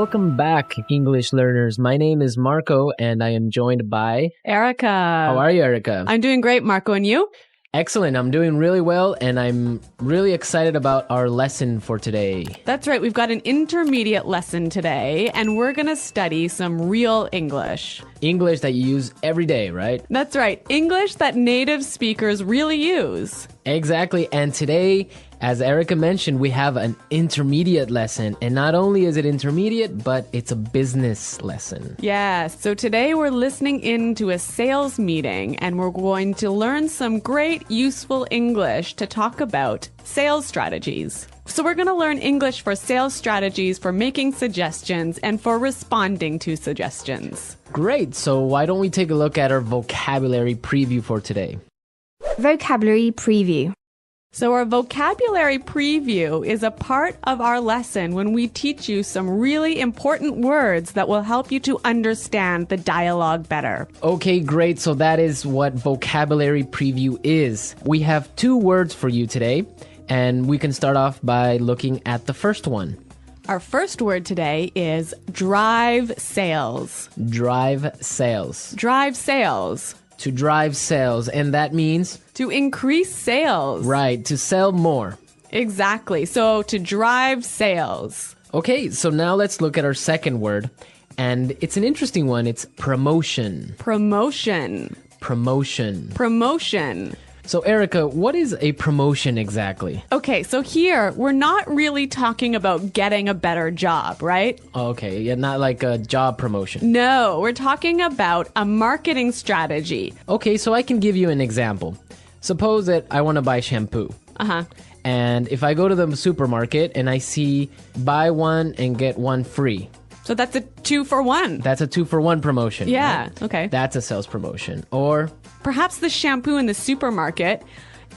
Welcome back, English learners. My name is Marco, and I am joined by Erica. How are you, Erica? I'm doing great, Marco. And you? Excellent. I'm doing really well, and I'm really excited about our lesson for today. That's right. We've got an intermediate lesson today, and we're going to study some real English. English that you use every day, right? That's right. English that native speakers really use. Exactly. And today, as Erica mentioned, we have an intermediate lesson. And not only is it intermediate, but it's a business lesson. Yes. So today we're listening in to a sales meeting, and we're going to learn some great useful English to talk about sales strategies. So we're going to learn English for sales strategies, for making suggestions, and for responding to suggestions. Great. So why don't we take a look at our vocabulary preview for today? Vocabulary preview. So our vocabulary preview is a part of our lesson when we teach you some really important words that will help you to understand the dialogue better. Okay, great. So that is what vocabulary preview is. We have 2 words for you today, and we can start off by looking at the first one. Our first word today is drive sales. Drive sales. Drive sales. To drive sales, and that means? To increase sales. Right, to sell more. Exactly. So to drive sales. Okay, so now let's look at our second word, and it's an interesting one. It's promotion. Promotion. Promotion. Promotion. So Erica, what is a promotion exactly? Okay, so here we're not really talking about getting a better job, right? Okay, yeah, not like a job promotion. No, we're talking about a marketing strategy. Okay, so I can give you an example. Suppose that I want to buy shampoo. Uh-huh. And if I go to the supermarket and I see buy one and get one free. So that's a 2-for-1. That's a 2-for-1 promotion. Yeah, right? okay. That's a sales promotion. Or perhaps the shampoo in the supermarket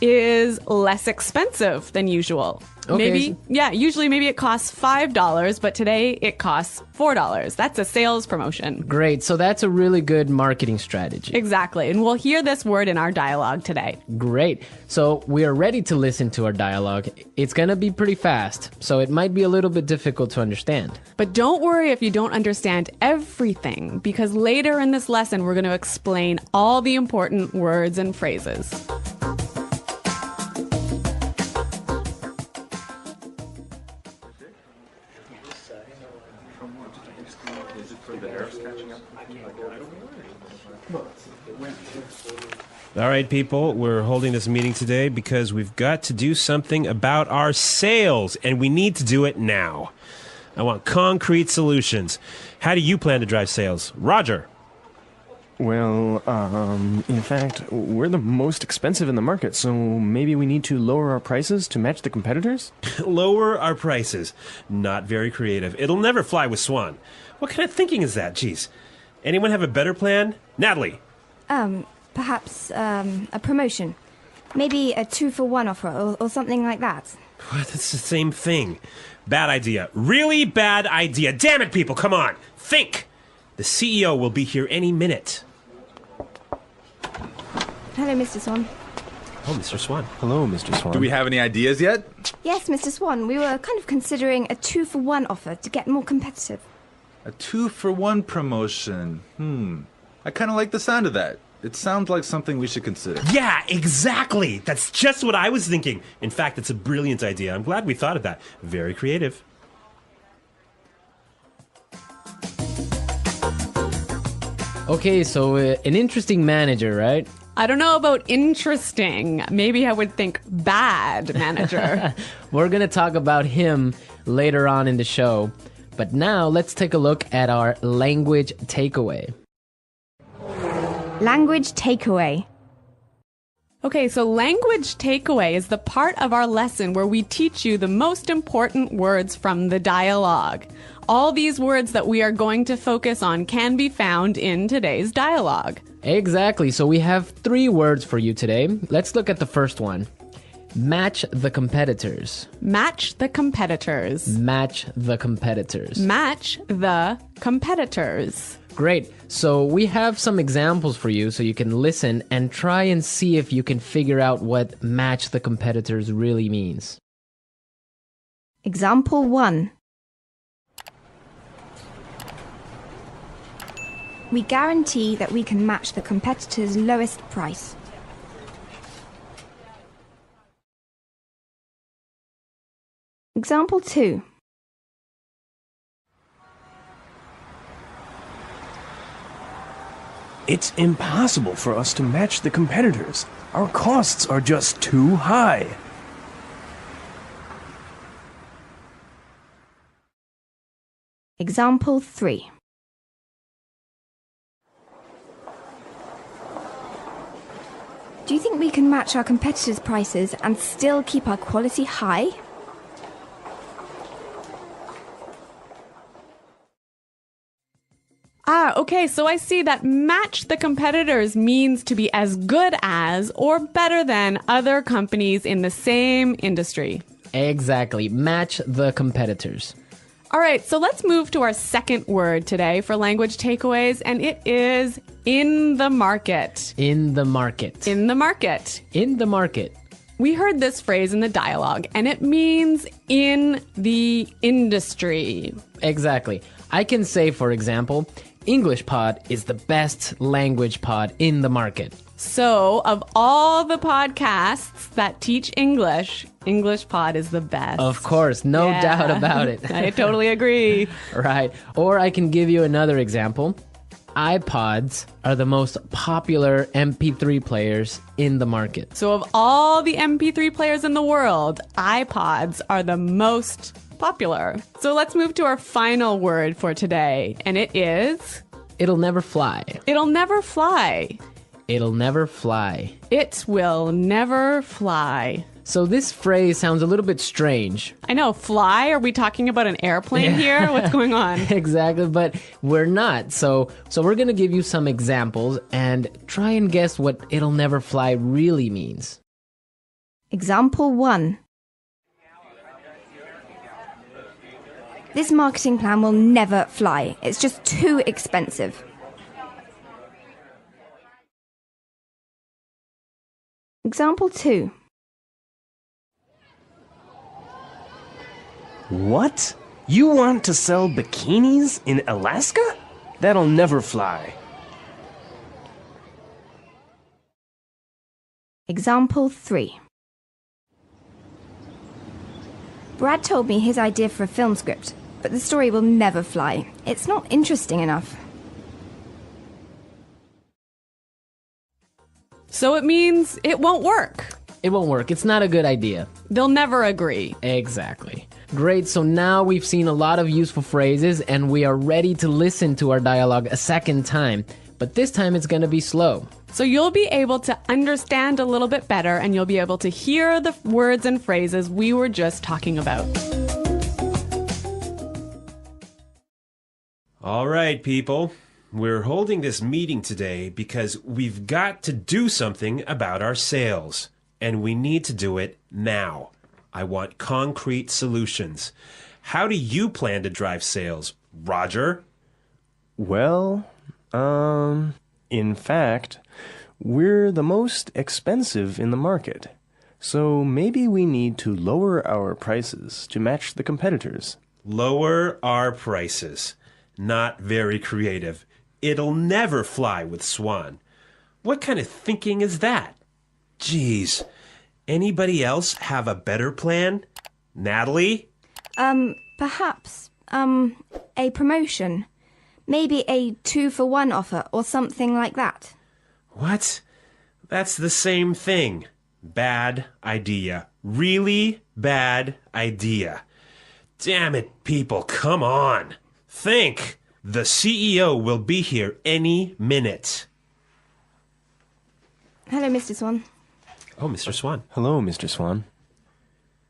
is less expensive than usual. Okay. Usually maybe it costs $5, but today it costs $4. That's a sales promotion. Great. So that's a really good marketing strategy. Exactly. And we'll hear this word in our dialogue today. Great. So we are ready to listen to our dialogue. It's going to be pretty fast, so it might be a little bit difficult to understand. But don't worry if you don't understand everything, because later in this lesson, we're going to explain all the important words and phrases. All right, people, we're holding this meeting today because we've got to do something about our sales, and we need to do it now. I want concrete solutions. How do you plan to drive sales? Roger. Well, in fact, we're the most expensive in the market, so maybe we need to lower our prices to match the competitors? Lower our prices. Not very creative. It'll never fly with Swan. What kind of thinking is that? Jeez. Anyone have a better plan? Natalie. Perhaps a promotion. Maybe a 2-for-1 offer or something like that. What? That's the same thing. Bad idea. Really bad idea. Damn it, people, come on. Think. The CEO will be here any minute. Hello, Mr. Swan. Oh, Mr. Swan. Hello, Mr. Swan. Do we have any ideas yet? Yes, Mr. Swan. We were kind of considering a 2-for-1 offer to get more competitive. A 2-for-1 promotion. I kind of like the sound of that. It sounds like something we should consider. Yeah, exactly. That's just what I was thinking. In fact, it's a brilliant idea. I'm glad we thought of that. Very creative. Okay, so an interesting manager, right? I don't know about interesting. Maybe I would think bad manager. We're going to talk about him later on in the show. But now let's take a look at our language takeaway. Language takeaway. Okay, so language takeaway is the part of our lesson where we teach you the most important words from the dialogue. All these words that we are going to focus on can be found in today's dialogue. Exactly. So we have 3 words for you today. Let's look at the first one. Match the competitors. Match the competitors. Match the competitors. Match the competitors. Great. So we have some examples for you so you can listen and try and see if you can figure out what match the competitors really means. Example 1. We guarantee that we can match the competitor's lowest price. Example 2. It's impossible for us to match the competitors. Our costs are just too high. Example 3. Do you think we can match our competitors' prices and still keep our quality high? Okay, so I see that match the competitors means to be as good as or better than other companies in the same industry. Exactly. Match the competitors. All right, so let's move to our second word today for language takeaways, and it is in the market. In the market. In the market. In the market. We heard this phrase in the dialogue, and it means in the industry. Exactly. I can say, for example, English Pod is the best language pod in the market. So, of all the podcasts that teach English, English Pod is the best. Of course, no Yeah. doubt about it. I totally agree. Right. Or I can give you another example. iPods are the most popular MP3 players in the market. So, of all the MP3 players in the world, iPods are the most popular. So, let's move to our final word for today, and it is... It'll never fly. It'll never fly. It'll never fly. It will never fly. So this phrase sounds a little bit strange. I know, fly? Are we talking about an airplane here? What's going on? Exactly, but we're not. So we're going to give you some examples and try and guess what it'll never fly really means. Example 1. This marketing plan will never fly. It's just too expensive. Example 2. What? You want to sell bikinis in Alaska? That'll never fly. Example 3. Brad told me his idea for a film script, but the story will never fly. It's not interesting enough. So it means it won't work. It won't work. It's not a good idea. They'll never agree. Exactly. Great, so now we've seen a lot of useful phrases and we are ready to listen to our dialogue a second time. But this time it's going to be slow. So you'll be able to understand a little bit better and you'll be able to hear the words and phrases we were just talking about. All right, people. We're holding this meeting today because we've got to do something about our sales. And we need to do it now. I want concrete solutions. How do you plan to drive sales, Roger? Well, in fact, we're the most expensive in the market. So maybe we need to lower our prices to match the competitors. Lower our prices. Not very creative. It'll never fly with Swan. What kind of thinking is that? Geez. Anybody else have a better plan? Natalie? Perhaps, a promotion. Maybe a 2-for-1 offer or something like that. What? That's the same thing. Bad idea. Really bad idea. Damn it, people, come on. Think. The CEO will be here any minute. Hello, Mr. Swan. Oh, Mr. Swan. Hello, Mr. Swan.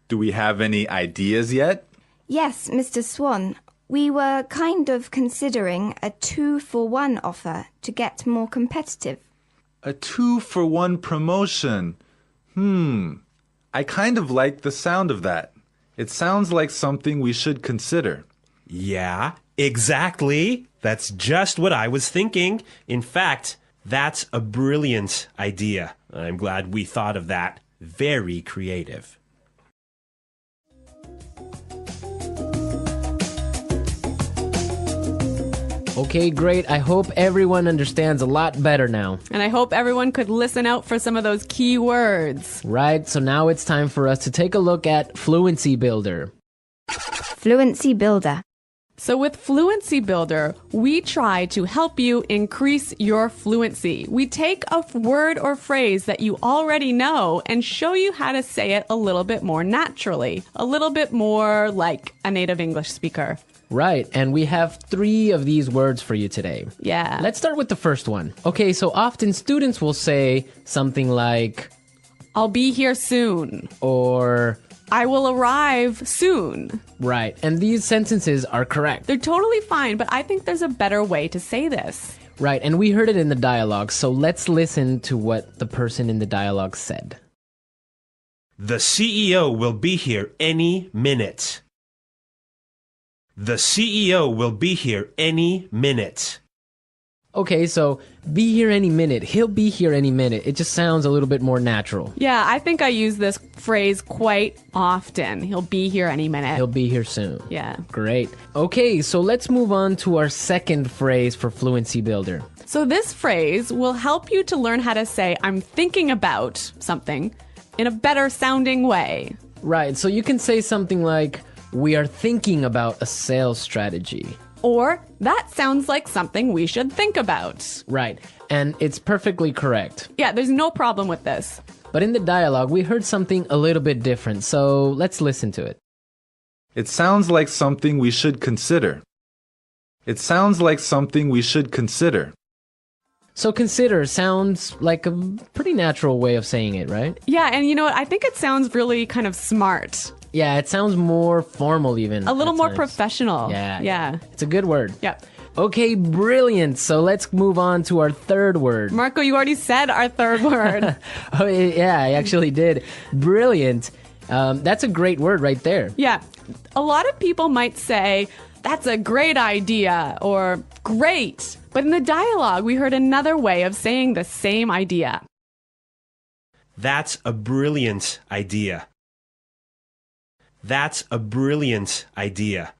Do we have any ideas yet? Yes, Mr. Swan. We were kind of considering a 2-for-1 offer to get more competitive. A 2-for-1 promotion. I kind of like the sound of that. It sounds like something we should consider. Yeah, exactly. That's just what I was thinking. In fact, that's a brilliant idea. I'm glad we thought of that. Very creative. Okay, great. I hope everyone understands a lot better now. And I hope everyone could listen out for some of those key words. Right, so now it's time for us to take a look at Fluency Builder. Fluency Builder. So with Fluency Builder, we try to help you increase your fluency. We take a word or phrase that you already know and show you how to say it a little bit more naturally, a little bit more like a native English speaker. Right, and we have 3 of these words for you today. Yeah. Let's start with the first one. Okay, so often students will say something like, I'll be here soon. or, I will arrive soon. right, and these sentences are correct. They're totally fine, but I think there's a better way to say this. Right, and we heard it in the dialogue, so let's listen to what the person in the dialogue said. The CEO will be here any minute. The CEO will be here any minute. Okay, so be here any minute. He'll be here any minute. It just sounds a little bit more natural. Yeah, I think I use this phrase quite often. He'll be here any minute. He'll be here soon. Yeah. Great. Okay, so let's move on to our second phrase for Fluency Builder. So this phrase will help you to learn how to say, I'm thinking about something in a better sounding way. Right, so you can say something like, we are thinking about a sales strategy. Or, that sounds like something we should think about. Right, and it's perfectly correct. Yeah, there's no problem with this. But in the dialogue, we heard something a little bit different, so let's listen to it. It sounds like something we should consider. It sounds like something we should consider. So consider sounds like a pretty natural way of saying it, right? Yeah, and you know what? I think it sounds really kind of smart. Yeah, it sounds more formal even. A little at more times. professional. Yeah. It's a good word. Yeah. Okay, brilliant. So let's move on to our third word. Marco, you already said our third word. Oh, yeah, I actually did. Brilliant. That's a great word right there. Yeah. A lot of people might say, that's a great idea, or great. But in the dialogue, we heard another way of saying the same idea. That's a brilliant idea. That's a brilliant idea.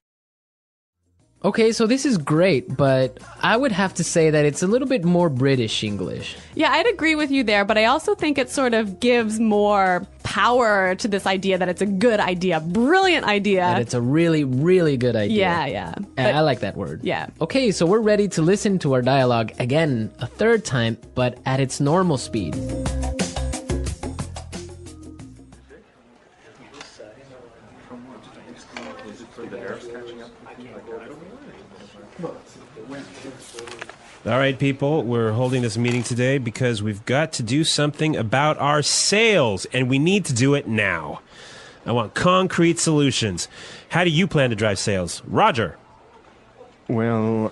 Okay, so this is great, but I would have to say that it's a little bit more British English. Yeah, I'd agree with you there, but I also think it sort of gives more power to this idea that it's a good idea, brilliant idea. And it's a really, really good idea. Yeah. And I like that word. Yeah. Okay, so we're ready to listen to our dialogue again a third time, but at its normal speed. All right, people, we're holding this meeting today because we've got to do something about our sales, and we need to do it now. I want concrete solutions. How do you plan to drive sales? Roger. Well,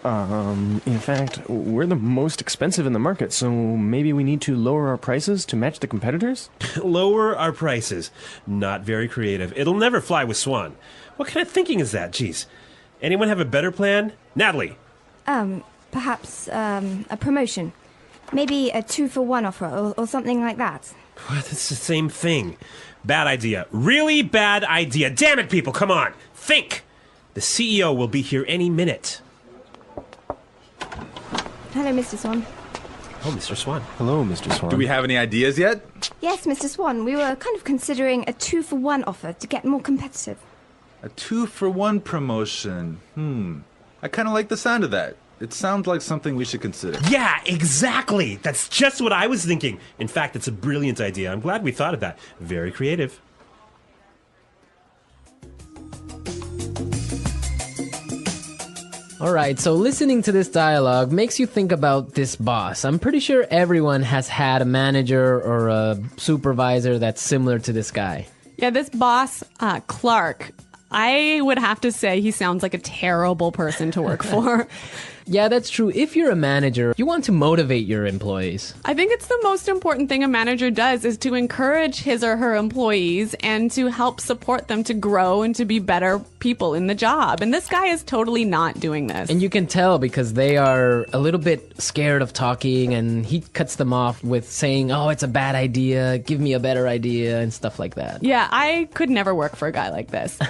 in fact, we're the most expensive in the market, so maybe we need to lower our prices to match the competitors? Lower our prices. Not very creative. It'll never fly with Swan. What kind of thinking is that? Jeez. Anyone have a better plan? Natalie. Perhaps a promotion. Maybe a 2-for-1 offer or something like that. What? It's the same thing. Bad idea. Really bad idea. Damn it, people, come on. Think. The CEO will be here any minute. Hello, Mr. Swan. Oh, Mr. Swan. Hello, Mr. Swan. Do we have any ideas yet? Yes, Mr. Swan, we were kind of considering a 2-for-1 offer to get more competitive. A 2-for-1 promotion. I kind of like the sound of that. It sounds like something we should consider. Yeah, exactly. That's just what I was thinking. In fact, it's a brilliant idea. I'm glad we thought of that. Very creative. All right, so listening to this dialogue makes you think about this boss. I'm pretty sure everyone has had a manager or a supervisor that's similar to this guy. Yeah, this boss, Clark, I would have to say he sounds like a terrible person to work for. Yeah, that's true. If you're a manager, you want to motivate your employees. I think it's the most important thing a manager does is to encourage his or her employees and to help support them to grow and to be better people in the job. And this guy is totally not doing this. And you can tell because they are a little bit scared of talking, and he cuts them off with saying, oh, it's a bad idea, give me a better idea, and stuff like that. Yeah, I could never work for a guy like this.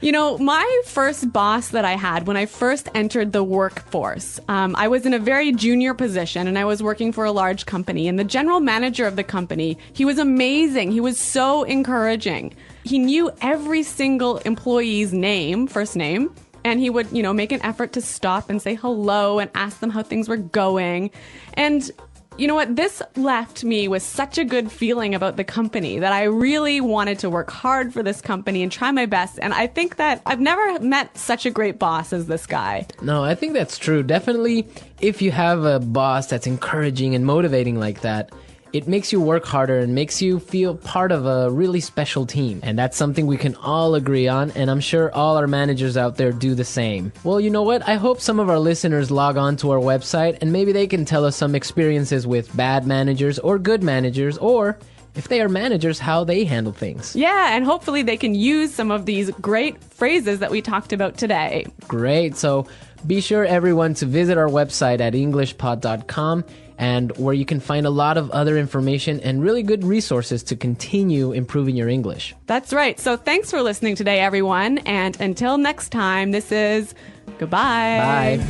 You know, my first boss that I had when I first entered the workforce, course. I was in a very junior position and I was working for a large company, and the general manager of the company, he was amazing. He was so encouraging. He knew every single employee's name, first name, and he would, make an effort to stop and say hello and ask them how things were going. And you know what? This left me with such a good feeling about the company that I really wanted to work hard for this company and try my best. And I think that I've never met such a great boss as this guy. No, I think that's true. Definitely, if you have a boss that's encouraging and motivating like that, it makes you work harder and makes you feel part of a really special team. And that's something we can all agree on, and I'm sure all our managers out there do the same. Well, you know what? I hope some of our listeners log on to our website and maybe they can tell us some experiences with bad managers or good managers, or if they are managers, how they handle things. Yeah, and hopefully they can use some of these great phrases that we talked about today. Great. So be sure, everyone, to visit our website at englishpod.com, and where you can find a lot of other information and really good resources to continue improving your English. That's right. So thanks for listening today, everyone. And until next time, this is goodbye. Bye.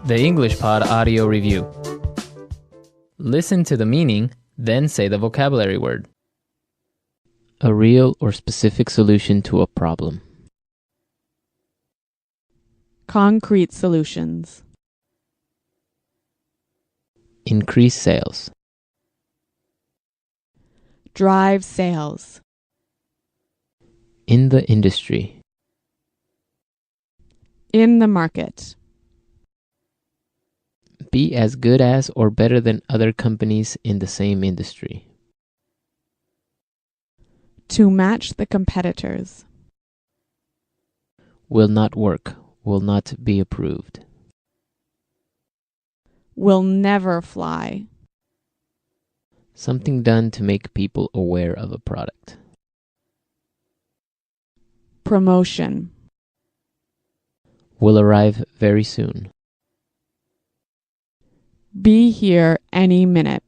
The English Pod Audio Review. Listen to the meaning, then say the vocabulary word. A real or specific solution to a problem. Concrete solutions. Increase sales. Drive sales. In the industry. In the market. Be as good as or better than other companies in the same industry. To match the competitors. Will not work. Will not be approved. Will never fly. Something done to make people aware of a product. Promotion. Will arrive very soon. Be here any minute.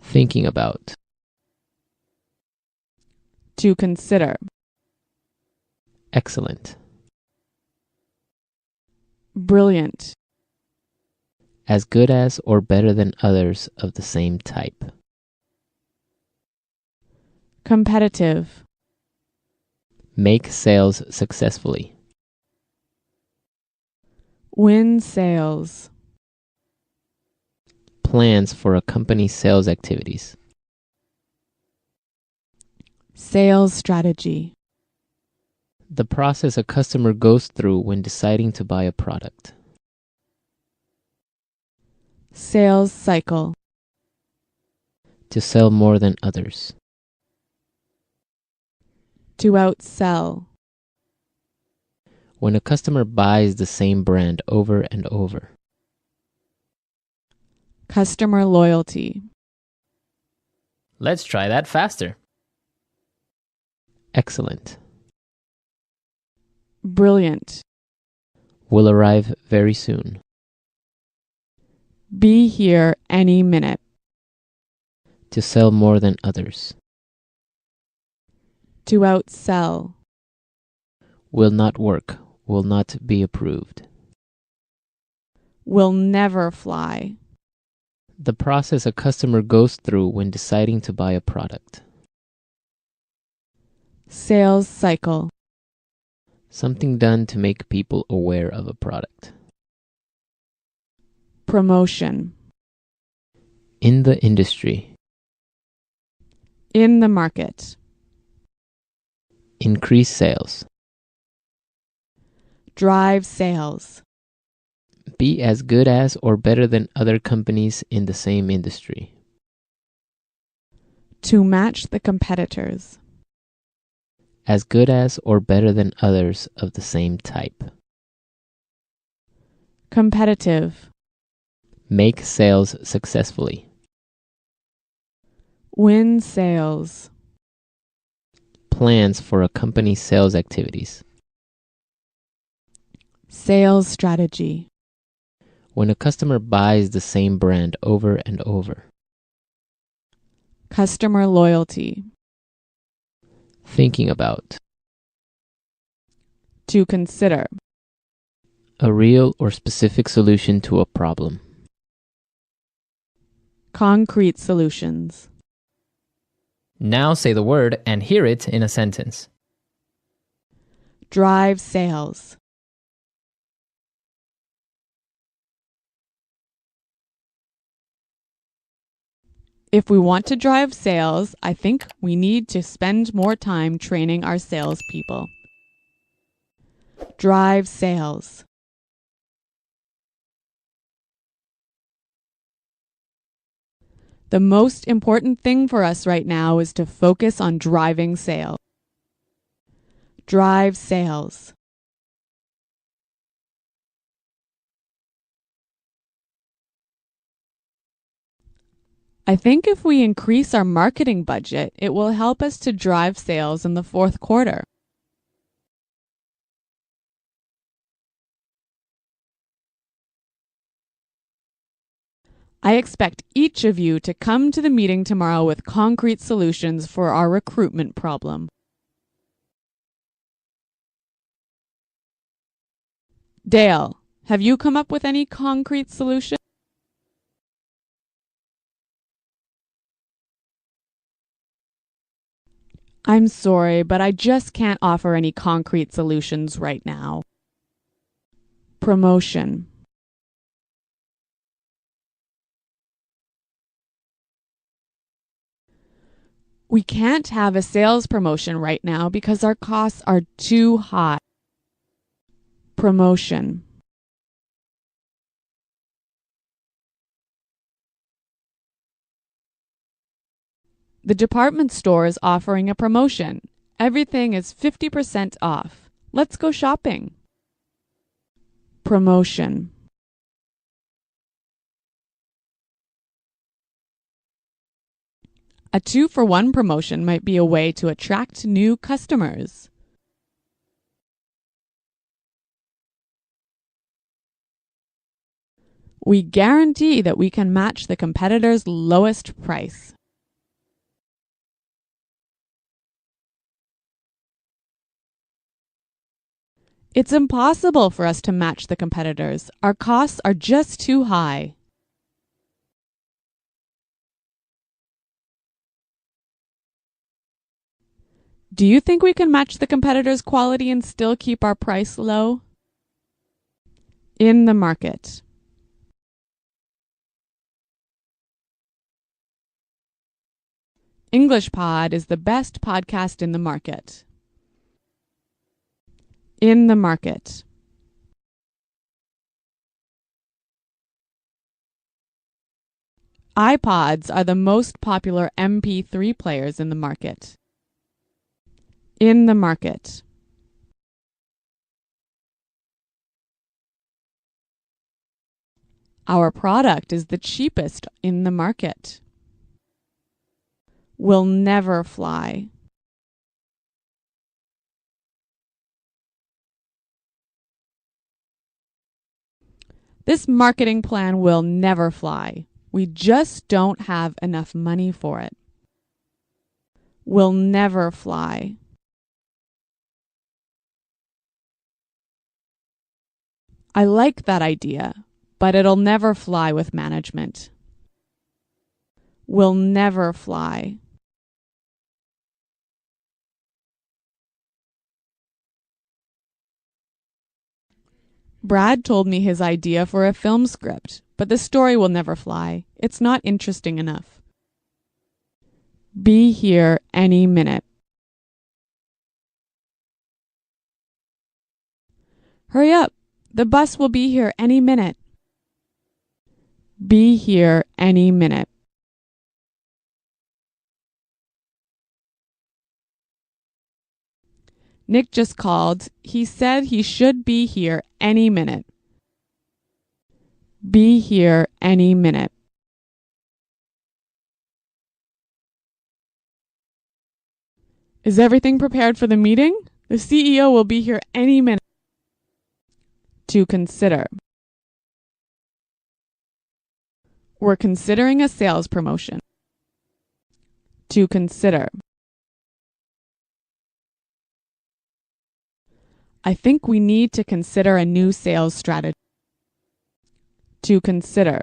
Thinking about. To consider. Excellent. Brilliant. As good as or better than others of the same type. Competitive. Make sales successfully. Win sales. Plans for a company's sales activities. Sales strategy. The process a customer goes through when deciding to buy a product. Sales cycle. To sell more than others. To outsell. When a customer buys the same brand over and over. Customer loyalty. Let's try that faster. Excellent. Brilliant. Will arrive very soon. Be here any minute. To sell more than others. To outsell. Will not work. Will not be approved. Will never fly. The process a customer goes through when deciding to buy a product. Sales cycle. Something done to make people aware of a product. Promotion. In the industry. In the market. Increase sales. Drive sales. Be as good as or better than other companies in the same industry. To match the competitors. As good as or better than others of the same type. Competitive. Make sales successfully. Win sales. Plans for a company's sales activities. Sales strategy. When a customer buys the same brand over and over. Customer loyalty. Thinking about. To consider. A real or specific solution to a problem. Concrete solutions. Now say the word and hear it in a sentence. Drive sales. If we want to drive sales, I think we need to spend more time training our salespeople. Drive sales. The most important thing for us right now is to focus on driving sales. Drive sales. I think if we increase our marketing budget, it will help us to drive sales in the fourth quarter. I expect each of you to come to the meeting tomorrow with concrete solutions for our recruitment problem. Dale, have you come up with any concrete solutions? I'm sorry, but I just can't offer any concrete solutions right now. Promotion. We can't have a sales promotion right now because our costs are too high. Promotion. The department store is offering a promotion. Everything is 50% off. Let's go shopping. Promotion. A 2-for-1 promotion might be a way to attract new customers. We guarantee that we can match the competitor's lowest price. It's impossible for us to match the competitors. Our costs are just too high. Do you think we can match the competitors' quality and still keep our price low? In the market. English Pod is the best podcast in the market. In the market. iPods are the most popular MP3 players in the market. In the market. Our product is the cheapest in the market. Will never fly. This marketing plan will never fly. We just don't have enough money for it. Will never fly. I like that idea, but it'll never fly with management. Will never fly. Brad told me his idea for a film script, but the story will never fly. It's not interesting enough. Be here any minute. Hurry up. The bus will be here any minute. Be here any minute. Nick just called. He said he should be here any minute. Be here any minute. Is everything prepared for the meeting? The CEO will be here any minute. To consider. We're considering a sales promotion. To consider. I think we need to consider a new sales strategy. To consider.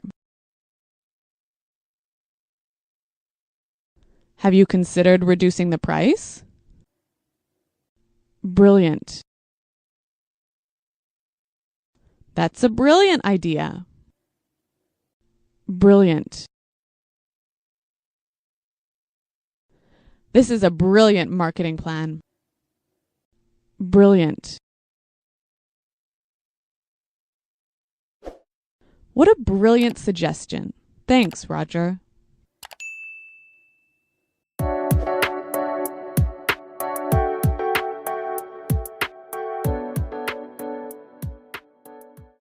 Have you considered reducing the price? Brilliant. That's a brilliant idea. Brilliant. This is a brilliant marketing plan. Brilliant. What a brilliant suggestion. Thanks, Roger.